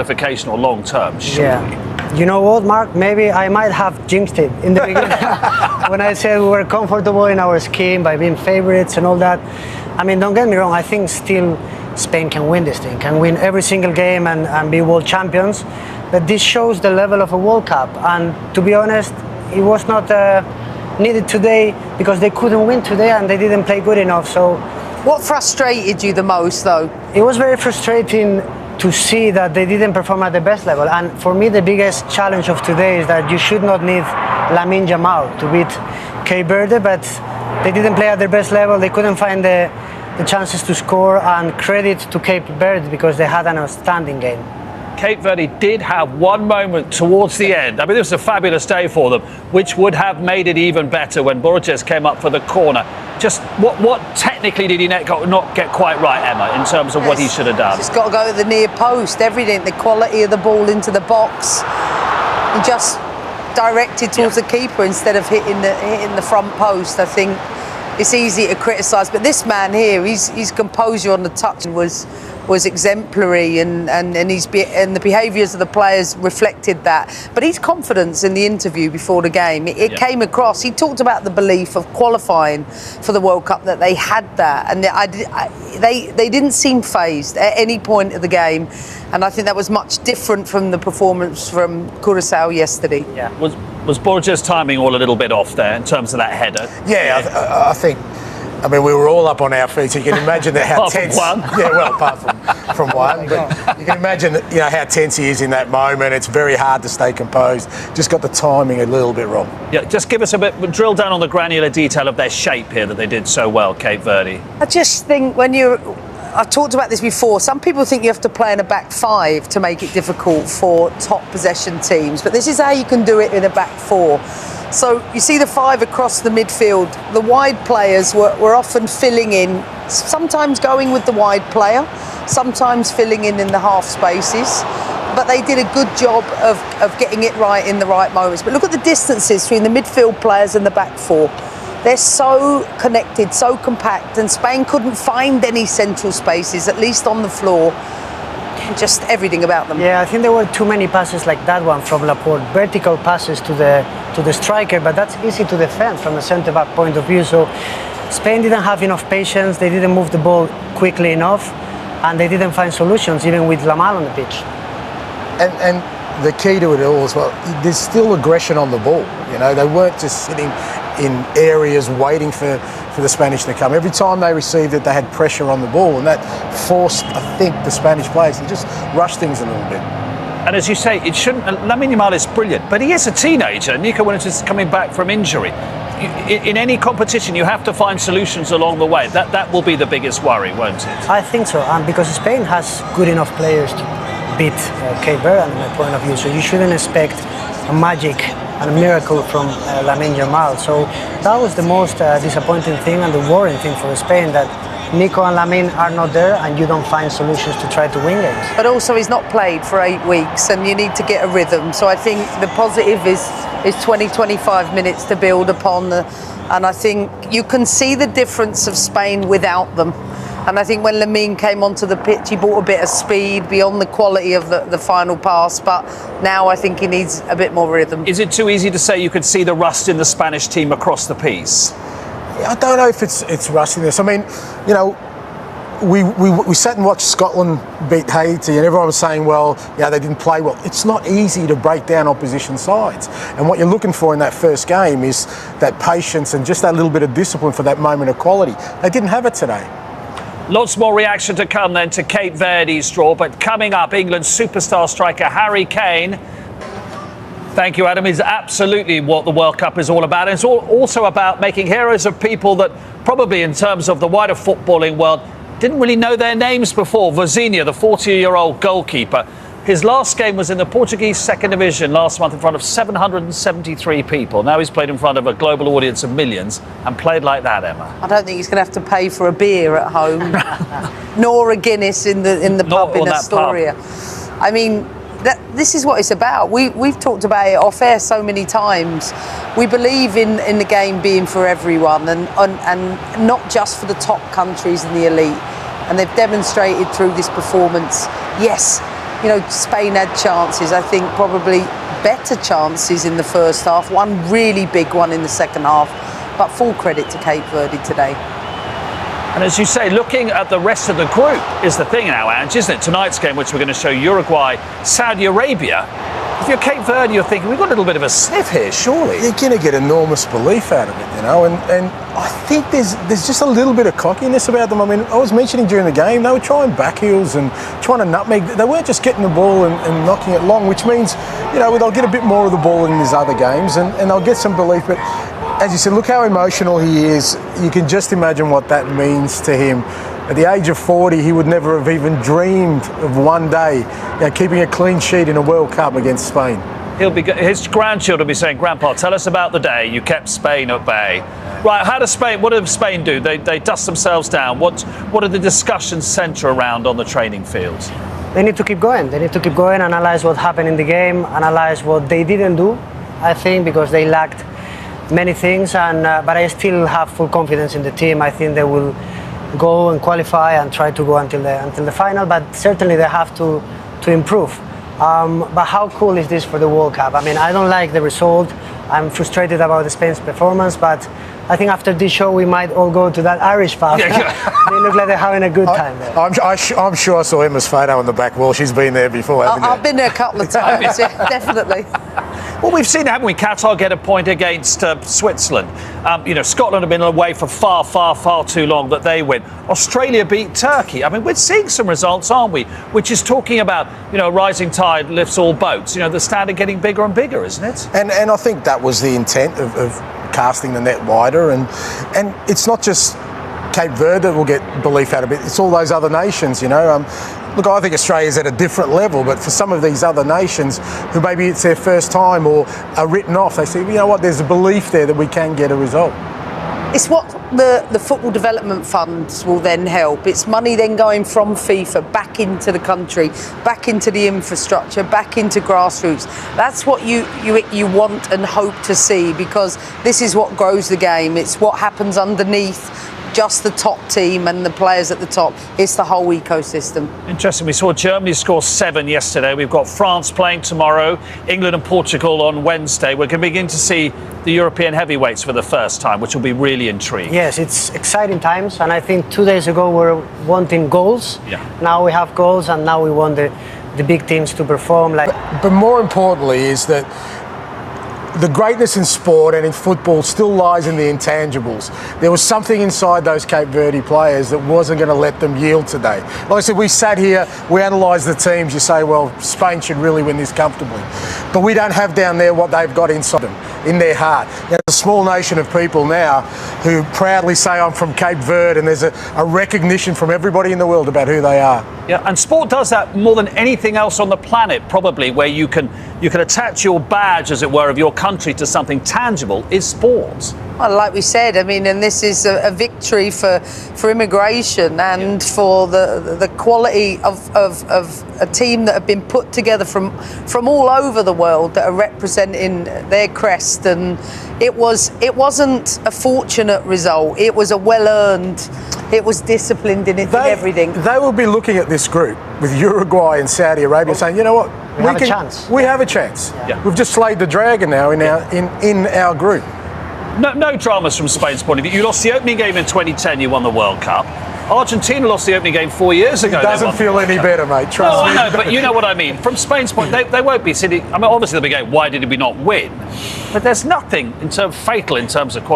qualification or long term, surely. Yeah. You know what, Mark? Maybe I might have jinxed it in the beginning when I said we were comfortable in our scheme by being favorites and all that. I mean, don't get me wrong. I think still Spain can win this thing, can win every single game and be world champions. But this shows the level of a World Cup. And to be honest, it was not needed today because they couldn't win today and they didn't play good enough. So, what frustrated you the most, though? It was very frustrating to see that they didn't perform at the best level. And for me, the biggest challenge of today is that you should not need Lamine Yamal to beat Cape Verde, but they didn't play at their best level. They couldn't find the chances to score, and credit to Cape Verde because they had an outstanding game. Cape Verde did have one moment towards the end. I mean, it was a fabulous day for them, which would have made it even better when Borges came up for the corner. Just what technically did he not get quite right, Emma, in terms of what he should have done? He's got to go to the near post, everything, the quality of the ball into the box. He just directed towards the keeper instead of hitting the front post. I think it's easy to criticise, but this man here, his composure on the touch was exemplary, and the behaviours of the players reflected that. But his confidence in the interview before the game, it came across. He talked about the belief of qualifying for the World Cup, that they had that, and they didn't seem phased at any point of the game. And I think that was much different from the performance from Curaçao yesterday. Yeah. Was Borges' timing all a little bit off there in terms of that header? Yeah, I think. I mean, we were all up on our feet, so you can imagine how tense. From one. Yeah, well, apart from one, but you can imagine how tense he is in that moment. It's very hard to stay composed. Just got the timing a little bit wrong. Yeah, just give us a bit, drill down on the granular detail of their shape here that they did so well, Cape Verde. I just think I've talked about this before. Some people think you have to play in a back five to make it difficult for top possession teams, but this is how you can do it in a back four. So you see the five across the midfield. The wide players were often filling in, sometimes going with the wide player, sometimes filling in the half spaces. But they did a good job of getting it right in the right moments. But look at the distances between the midfield players and the back four. They're so connected, so compact, and Spain couldn't find any central spaces, at least on the floor. Just everything about them. Yeah, I think there were too many passes like that one from Laporte, vertical passes to the striker, but that's easy to defend from a centre-back point of view. So Spain didn't have enough patience, they didn't move the ball quickly enough, and they didn't find solutions, even with Yamal on the pitch. And the key to it all as well, there's still aggression on the ball. They weren't just sitting in areas waiting for the Spanish to come. Every time they received it, they had pressure on the ball, and that forced, I think, the Spanish players to just rush things a little bit. And as you say, it shouldn't. Lamine Yamal is brilliant, but he is a teenager. Nico Williams is coming back from injury. In any competition, you have to find solutions along the way. That will be the biggest worry, won't it? I think so, and because Spain has good enough players to beat Cape Verde, in my point of view, so you shouldn't expect a magic and a miracle from Lamine Yamal. So that was the most disappointing thing and the worrying thing for Spain, that Nico and Lamine are not there and you don't find solutions to try to win games. But also he's not played for 8 weeks and you need to get a rhythm. So I think the positive is 20-25 minutes to build upon, and I think you can see the difference of Spain without them. And I think when Lamine came onto the pitch, he brought a bit of speed beyond the quality of the final pass. But now I think he needs a bit more rhythm. Is it too easy to say you could see the rust in the Spanish team across the piece? I don't know if it's rustiness. I mean, we sat and watched Scotland beat Haiti, and everyone was saying, well, they didn't play well. It's not easy to break down opposition sides. And what you're looking for in that first game is that patience and just that little bit of discipline for that moment of quality. They didn't have it today. Lots more reaction to come then to Cape Verde's draw, but coming up, England's superstar striker Harry Kane. Thank you, Adam. Is absolutely what the World Cup is all about. And it's also about making heroes of people that probably, in terms of the wider footballing world, didn't really know their names before. Vozinha, the 40-year-old goalkeeper. His last game was in the Portuguese second division last month in front of 773 people. Now he's played in front of a global audience of millions and played like that, Emma. I don't think he's going to have to pay for a beer at home, nor a Guinness in the pub in Astoria. I mean, this is what it's about. We've talked about it off air so many times. We believe in the game being for everyone and not just for the top countries and the elite. And they've demonstrated through this performance, yes, You know, Spain had chances, I think probably better chances in the first half, one really big one in the second half, but full credit to Cape Verde today. And as you say, looking at the rest of the group is the thing now, Ange, isn't it? Tonight's game, which we're going to show Uruguay, Saudi Arabia. If you're Cape Verde, you're thinking, we've got a little bit of a sniff here, surely. You're going to get enormous belief out of it, you know, and I think there's just a little bit of cockiness about them. I mean, I was mentioning during the game, they were trying back heels and trying to nutmeg. They weren't just getting the ball and knocking it long, which means, you know, they'll get a bit more of the ball in these other games and they'll get some belief. But as you said, look how emotional he is. You can just imagine what that means to him. At the age of 40, he would never have even dreamed of one day, you know, keeping a clean sheet in a World Cup against Spain. His grandchildren will be saying, Grandpa, tell us about the day you kept Spain at bay. Right, what did Spain do? They dust themselves down. What are the discussions centre around on the training fields? They need to keep going. They need to keep going, analyze what happened in the game, analyze what they didn't do, I think, because they lacked many things. But I still have full confidence in the team. I think they will go and qualify and try to go until the final, but certainly they have to improve. But how cool is this for the World Cup? I mean, I don't like the result. I'm frustrated about the Spain's performance, but I think after this show we might all go to that Irish pub. They look like they're having a good time there. I'm sure I saw Emma's photo on the back wall. She's been there before, haven't you? I've been there a couple of times, yeah, definitely. Well, we've seen, haven't we, Qatar get a point against Switzerland. You know, Scotland have been away for far too long, but they win. Australia beat Turkey. I mean, we're seeing some results, aren't we? Which is talking about, you know, rising tide lifts all boats. You know, the standard getting bigger and bigger, isn't it? And I think that was the intent of casting the net wider. And it's not just Cape Verde that will get belief out of it. It's all those other nations, you know. Look, I think Australia's at a different level, but for some of these other nations who maybe it's their first time or are written off, they say, you know what, there's a belief there that we can get a result. It's what the football development funds will then help. It's money then going from FIFA back into the country, back into the infrastructure, back into grassroots. That's what you want and hope to see, because this is what grows the game. It's what happens underneath just the top team and the players at the top. It's the whole ecosystem. Interesting. We saw Germany score 7 yesterday. We've got France playing tomorrow, England and Portugal on Wednesday. We're going to begin to see the European heavyweights for the first time, which will be really intriguing. Yes, it's exciting times, and I think 2 days ago we were wanting goals. Yeah. Now we have goals, and now we want the big teams to perform. But more importantly is that the greatness in sport and in football still lies in the intangibles. There was something inside those Cape Verde players that wasn't going to let them yield today. Like I said, we sat here, we analysed the teams. You say, well, Spain should really win this comfortably. But we don't have down there what they've got inside them, in their heart. There's a small nation of people now who proudly say, I'm from Cape Verde, and there's a recognition from everybody in the world about who they are. Yeah, and sport does that more than anything else on the planet, probably, where you can attach your badge, as it were, of your country to something tangible, is sport. Well, like we said, I mean, and this is a victory for immigration and for the quality of a team that have been put together from all over the world that are representing their crest. And it wasn't a fortunate result. It was a well-earned. It was disciplined in everything. They will be looking at this group with Uruguay and Saudi Arabia saying, you know what, we have a chance. We have a chance. Yeah. We've just slayed the dragon now in our group. No dramas from Spain's point of view. You lost the opening game in 2010, you won the World Cup. Argentina lost the opening game 4 years ago. It doesn't feel any better, mate. Trust me. No, I know, but you know what I mean. From Spain's point, they won't be sitting. I mean, obviously they'll be going, why did we not win? But there's nothing fatal in terms of quality.